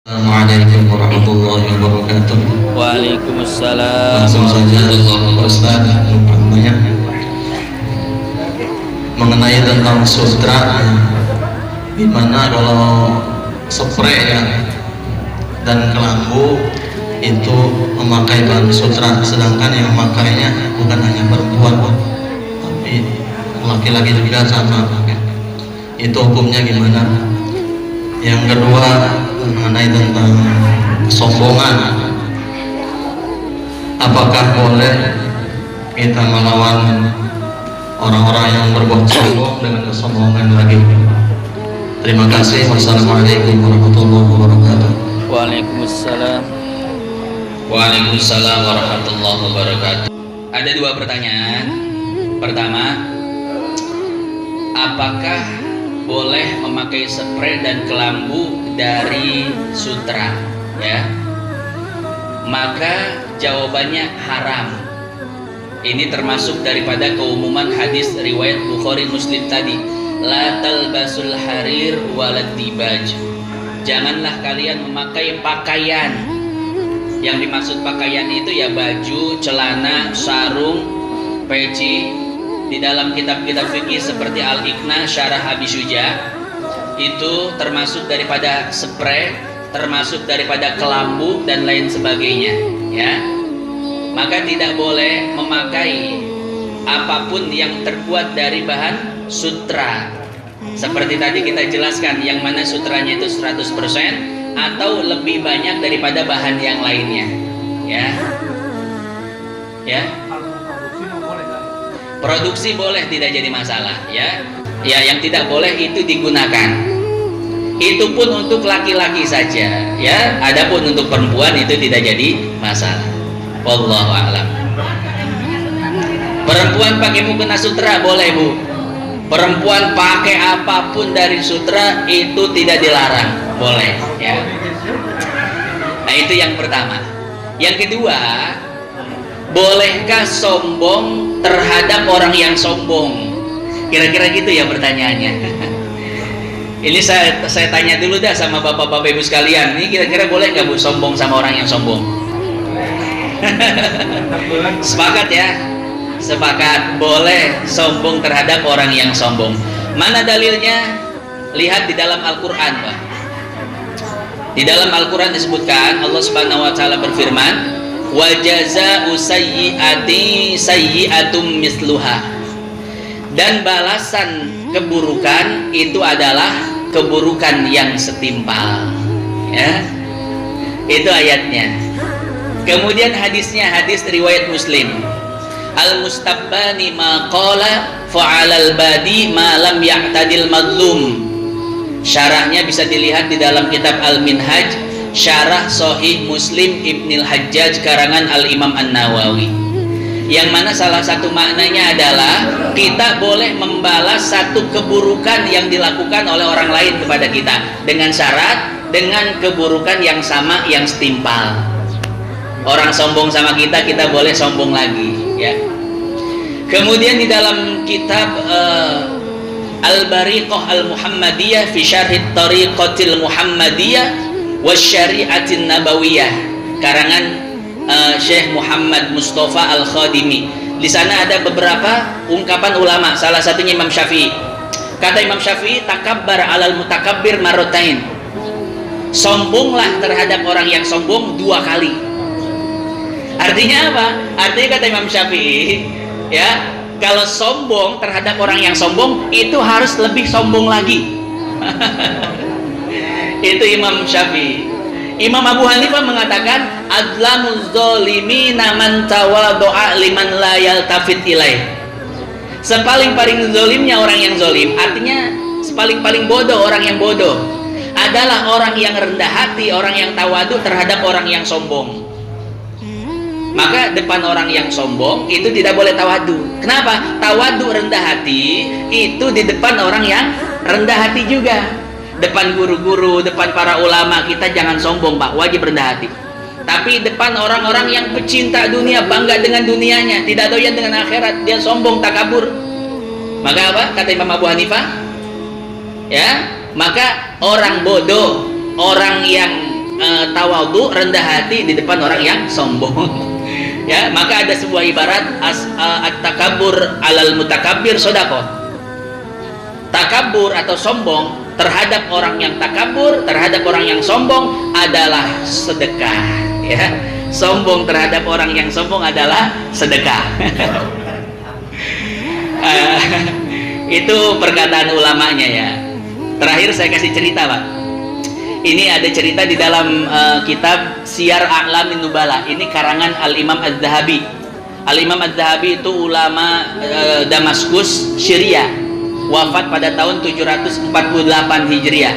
Assalamualaikum warahmatullahi wabarakatuh. Waalaikumsalam. Langsung saja Ustaz namanya mengenai tentang sutra, dimana kalau spray ya dan kelambu itu memakai bahan sutra, sedangkan yang memakainya bukan hanya perempuan tapi laki-laki juga sama. Itu hukumnya gimana? Yang kedua mengenai tentang kesombongan, apakah boleh kita melawan orang-orang yang berbuat sombong dengan kesombongan lagi? Terima kasih. Wassalamualaikum warahmatullahi wabarakatuh. Waalaikumsalam. Waalaikumsalam warahmatullahi wabarakatuh. Ada dua pertanyaan. Pertama, apakah boleh memakai spray dan kelambu dari sutra? Ya, maka jawabannya haram. Ini termasuk daripada keumuman hadis riwayat Bukhari Muslim tadi, la talbasul harir walad dibaj. Janganlah kalian memakai pakaian. Yang dimaksud pakaian itu ya baju, celana, sarung, peci. Di dalam kitab-kitab fikih seperti Al-Iqna, Syarah Abi Syuja, itu termasuk daripada spray, termasuk daripada kelambu dan lain sebagainya, ya. Maka tidak boleh memakai apapun yang terbuat dari bahan sutra. Seperti tadi kita jelaskan, yang mana sutranya itu 100% atau lebih banyak daripada bahan yang lainnya, ya. Ya. Produksi boleh, tidak jadi masalah, ya. Ya, yang tidak boleh itu digunakan. Itu pun untuk laki-laki saja, ya. Adapun untuk perempuan itu tidak jadi masalah. Wallahu a'lam. Perempuan pakai mukena sutra boleh, Bu. Perempuan pakai apapun dari sutra itu tidak dilarang, boleh, ya. Nah, itu yang pertama. Yang kedua, bolehkah sombong terhadap orang yang sombong? Kira-kira gitu ya pertanyaannya. Ini saya tanya dulu dah sama bapak-bapak ibu sekalian. Ini kira-kira boleh nggak Bu sombong sama orang yang sombong? Sepakat ya? Sepakat, boleh sombong terhadap orang yang sombong. Mana dalilnya? Lihat di dalam Al-Quran, Pak. Di dalam Al-Quran disebutkan, Allah Subhanahu wa Ta'ala berfirman, wa jazaa'u sayyi'ati sayyi'atum misluha. Dan balasan keburukan itu adalah keburukan yang setimpal, ya. Itu ayatnya. Kemudian hadisnya, hadis riwayat Muslim, al mustabbani ma qala fa'alal badi ma lam ya'tadil madlum. Syarahnya bisa dilihat di dalam kitab Al-Minhaj, Syarah Sahih Muslim Ibnil Hajjaj karangan Al-Imam An-Nawawi, yang mana salah satu maknanya adalah kita boleh membalas satu keburukan yang dilakukan oleh orang lain kepada kita dengan syarat dengan keburukan yang sama, yang setimpal. Orang sombong sama kita, kita boleh sombong lagi, ya. Kemudian di dalam kitab Al-Bariqah Al-Muhammadiyah fi Syarhit Tariqatil Muhammadiyah Wasyari'atin Nabawiyah karangan Syekh Muhammad Mustafa Al-Khadimi. Di sana ada beberapa ungkapan ulama, salah satunya Imam Syafi'i. Kata Imam Syafi'i, takabbar alal mutakabbir marrotain. Sombonglah terhadap orang yang sombong 2 kali. Artinya apa? Artinya kata Imam Syafi'i, ya, kalau sombong terhadap orang yang sombong itu harus lebih sombong lagi. Itu Imam Syafi'i. Imam Abu Hanifah mengatakan adlamuz zalimina man tawaddu'a liman la yaltafit ilaih. Sepaling-paling zalimnya orang yang zalim, artinya sepaling-paling bodoh orang yang bodoh adalah orang yang rendah hati, orang yang tawadu terhadap orang yang sombong. Maka depan orang yang sombong itu tidak boleh tawadu. Kenapa? Tawadu rendah hati itu di depan orang yang rendah hati juga. Depan guru-guru, depan para ulama kita jangan sombong, Pak, wajib rendah hati. Tapi depan orang-orang yang pecinta dunia, bangga dengan dunianya, tidak doyan dengan akhirat, dia sombong, takabur. Maka apa? Kata Imam Abu Hanifah, ya, maka orang bodoh, orang yang tawadhu, rendah hati di depan orang yang sombong. Ya, maka ada sebuah ibarat at-takabbur alal mutakabbir sedekah. Takabur atau sombong terhadap orang yang takabur, terhadap orang yang sombong adalah sedekah. Ya, sombong terhadap orang yang sombong adalah sedekah. Itu perkataan ulamanya ya. Terakhir saya kasih cerita, Pak. Ini ada cerita di dalam kitab Siyar A'lamin Nubala. Ini karangan Al-Imam Az-Zahabi. Al-Imam Az-Zahabi itu ulama Damaskus, Syria. Wafat pada tahun 748 Hijriah.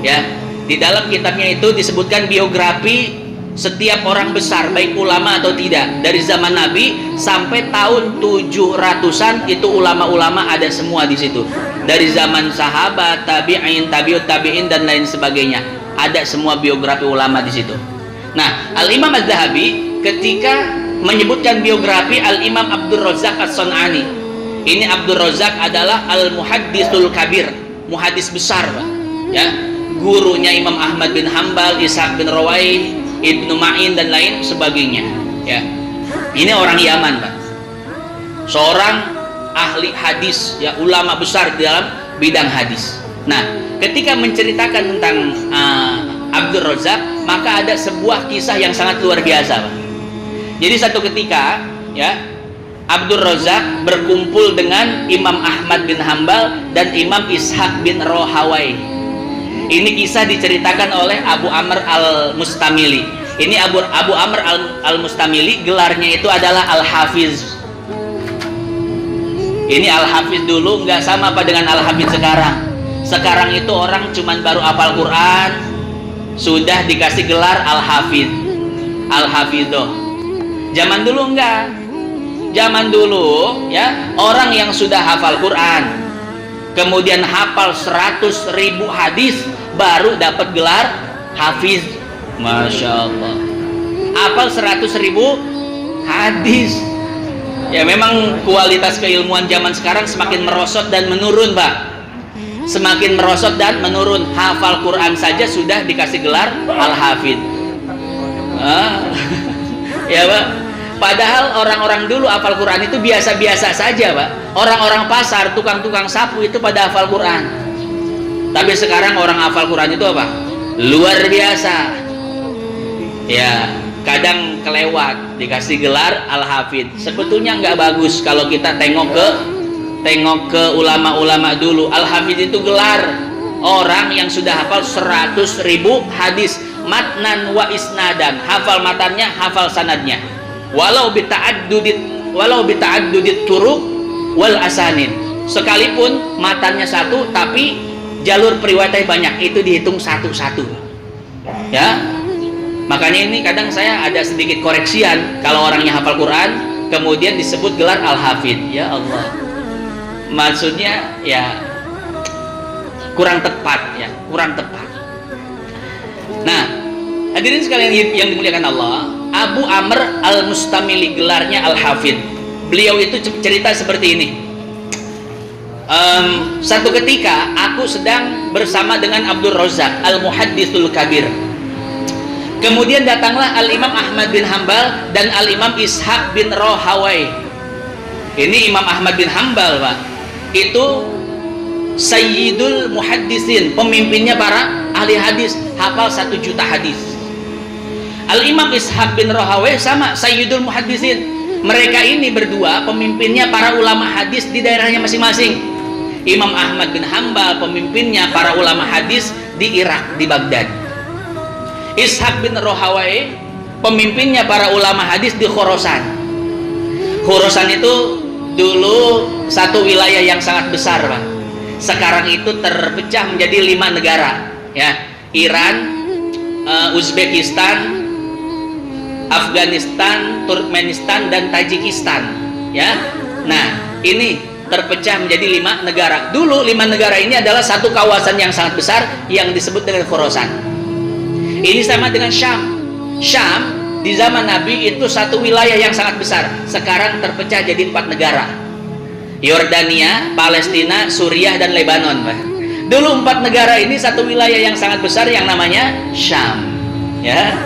Ya. Di dalam kitabnya itu disebutkan biografi setiap orang besar, baik ulama atau tidak, dari zaman Nabi sampai tahun 700-an itu ulama-ulama ada semua di situ. Dari zaman sahabat, tabi'in, tabi'ut tabi'in dan lain sebagainya. Ada semua biografi ulama di situ. Nah, Al-Imam Az-Zahabi ketika menyebutkan biografi Al-Imam Abdul Razak As-San'ani. Ini Abdul Razak adalah Al-Muhaddisul Kabir, muhadis besar, Pak. Ya, gurunya Imam Ahmad bin Hambal, Ishaq bin Rawai, Ibnu Ma'in dan lain sebagainya. Ya, ini orang Yaman, Pak. Seorang ahli hadis, ya, ulama besar di dalam bidang hadis. Nah, ketika menceritakan tentang Abdul Razak, maka ada sebuah kisah yang sangat luar biasa, Pak. Jadi satu ketika, ya, Abdul Razak berkumpul dengan Imam Ahmad bin Hambal dan Imam Ishaq bin Rahawai. Ini kisah diceritakan oleh Abu Amr Al-Mustamili. Ini Abu Amr Al-Mustamili, gelarnya itu adalah Al-Hafiz. Ini Al-Hafiz dulu nggak sama apa dengan Al-Hafiz sekarang. Sekarang itu orang cuman baru hafal Quran sudah dikasih gelar Al-Hafiz, Al-Hafidhoh. Zaman dulu enggak. Zaman dulu, ya, orang yang sudah hafal Quran kemudian hafal 100.000 hadis baru dapat gelar Hafiz. Masya Allah, hafal 100.000 hadis. Ya, memang kualitas keilmuan zaman sekarang semakin merosot dan menurun, Pak. Semakin merosot dan menurun. Hafal Quran saja sudah dikasih gelar Al-Hafidh. Ya, Pak. Padahal orang-orang dulu hafal Quran itu biasa-biasa saja, Pak. Orang-orang pasar, tukang-tukang sapu itu pada hafal Quran. Tapi sekarang orang hafal Quran itu apa? Luar biasa. Ya, kadang kelewat dikasih gelar Al-Hafidh. Sebetulnya nggak bagus kalau kita tengok ke ulama-ulama dulu. Al-Hafidh itu gelar orang yang sudah hafal 100.000 hadis, matnan wa isnadan. Hafal matannya, hafal sanadnya. Walau bita'addudit turuq wal asanid. Sekalipun matannya satu tapi jalur periwayatnya banyak, itu dihitung satu-satu. Ya. Makanya ini kadang saya ada sedikit koreksian kalau orangnya hafal Quran kemudian disebut gelar Al-Hafidh. Ya Allah. Maksudnya ya kurang tepat, ya, kurang tepat. Nah, hadirin sekalian yang dimuliakan Allah, Abu Amr Al-Mustamili gelarnya Al-Hafidh. Beliau itu cerita seperti ini. Satu ketika aku sedang bersama dengan Abdul Razak Al-Muhadditsul Kabir. Kemudian datanglah Al-Imam Ahmad bin Hambal dan Al-Imam Ishaq bin Rahawai. Ini Imam Ahmad bin Hambal, Pak. Itu Sayyidul Muhaddisin, pemimpinnya para ahli hadis, hafal 1 juta hadis. Al-Imam Ishaq bin Rahawai sama Sayyidul Muhaddisin. Mereka ini berdua pemimpinnya para ulama hadis di daerahnya masing-masing. Imam Ahmad bin Hambal pemimpinnya para ulama hadis di Irak, di Baghdad. Ishaq bin Rahawai pemimpinnya para ulama hadis di Khorasan. Khorasan itu dulu satu wilayah yang sangat besar, Pak. Sekarang itu terpecah menjadi 5 negara, ya. Iran, Uzbekistan, Afghanistan, Turkmenistan dan Tajikistan, ya. Nah, ini terpecah menjadi 5 negara. Dulu 5 negara ini adalah satu kawasan yang sangat besar yang disebut dengan Khorasan. Ini sama dengan Syam. Syam di zaman Nabi itu satu wilayah yang sangat besar. Sekarang terpecah jadi 4 negara. Yordania, Palestina, Suriah dan Lebanon, Pak. Dulu 4 negara ini satu wilayah yang sangat besar yang namanya Syam. Ya.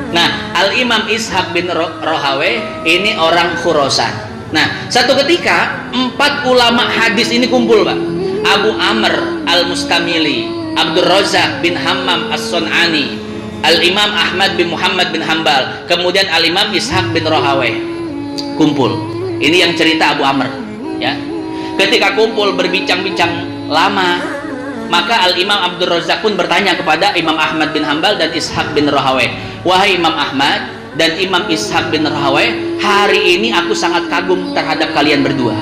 Nah, Al-Imam Ishaq bin Rahawai ini orang Khurasan. Nah, satu ketika 4 ulama hadis ini kumpul, Pak. Abu Amr Al-Mustamili, Abdul Razak bin Hammam As-Sun'ani, Al-Imam Ahmad bin Muhammad bin Hambal, kemudian Al-Imam Ishaq bin Rahawai kumpul. Ini yang cerita Abu Amr, ya. Ketika kumpul berbincang-bincang lama, maka Al-Imam Abdul Razak pun bertanya kepada Imam Ahmad bin Hambal dan Ishaq bin Rahawai, "Wahai Imam Ahmad dan Imam Ishaq bin Rahawai, hari ini aku sangat kagum terhadap kalian berdua."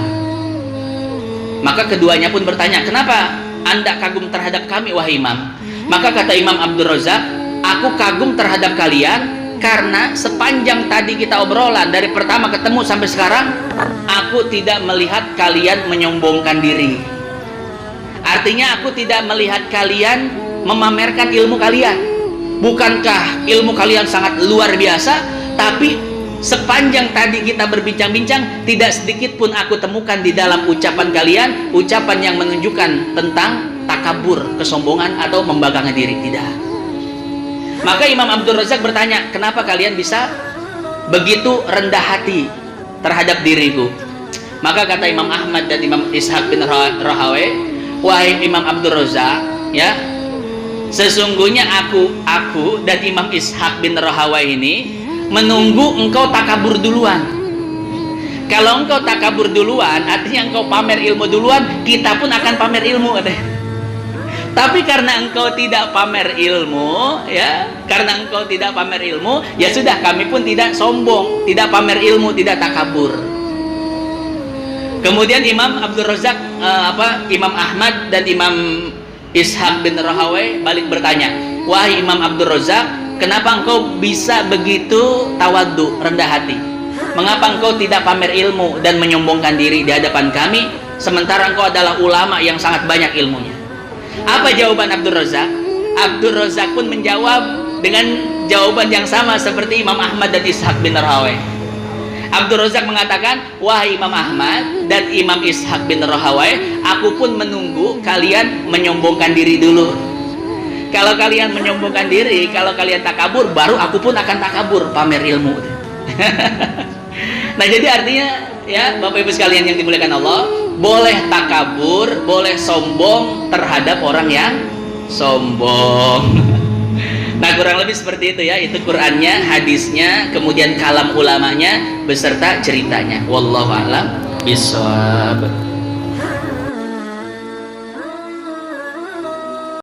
Maka keduanya pun bertanya, "Kenapa Anda kagum terhadap kami, wahai Imam?" Maka kata Imam Abdul Razak, "Aku kagum terhadap kalian karena sepanjang tadi kita obrolan dari pertama ketemu sampai sekarang, aku tidak melihat kalian menyombongkan diri. Artinya aku tidak melihat kalian memamerkan ilmu kalian. Bukankah ilmu kalian sangat luar biasa? Tapi sepanjang tadi kita berbincang-bincang, tidak sedikit pun aku temukan di dalam ucapan kalian ucapan yang menunjukkan tentang takabur, kesombongan atau membanggakan diri. Tidak." Maka Imam Abdul Razak bertanya, "Kenapa kalian bisa begitu rendah hati terhadap diriku?" Maka kata Imam Ahmad dan Imam Ishaq bin Rahawai, "Wahai Imam Abdul Razak, ya, sesungguhnya aku dan Imam Ishaq bin Rahawai ini menunggu engkau takabur duluan. Kalau engkau takabur duluan, artinya engkau pamer ilmu duluan, kita pun akan pamer ilmu," katanya. Tapi karena engkau tidak pamer ilmu, ya, karena engkau tidak pamer ilmu, ya sudah, kami pun tidak sombong, tidak pamer ilmu, tidak takabur. Kemudian Imam Abdul Razak, Imam Ahmad dan Imam Ishaq bin Rahawai balik bertanya, "Wahai Imam Abdul Razak, kenapa engkau bisa begitu tawadhu, rendah hati? Mengapa engkau tidak pamer ilmu dan menyombongkan diri di hadapan kami, sementara engkau adalah ulama yang sangat banyak ilmunya?" Apa jawaban Abdul Razak? Abdul Razak pun menjawab dengan jawaban yang sama seperti Imam Ahmad dan Ishaq bin Rahawai. Abdul Razak mengatakan, "Wahai Imam Ahmad dan Imam Ishaq bin Rahawai, aku pun menunggu kalian menyombongkan diri dulu. Kalau kalian menyombongkan diri, kalau kalian takabur, baru aku pun akan takabur, pamer ilmu." Nah, jadi artinya, ya Bapak Ibu sekalian yang dimuliakan Allah, boleh takabur, boleh sombong terhadap orang yang sombong. Nah, kurang lebih seperti itu ya. Itu Qur'annya, hadisnya, kemudian kalam ulamanya beserta ceritanya. Wallahu a'lam bishawab.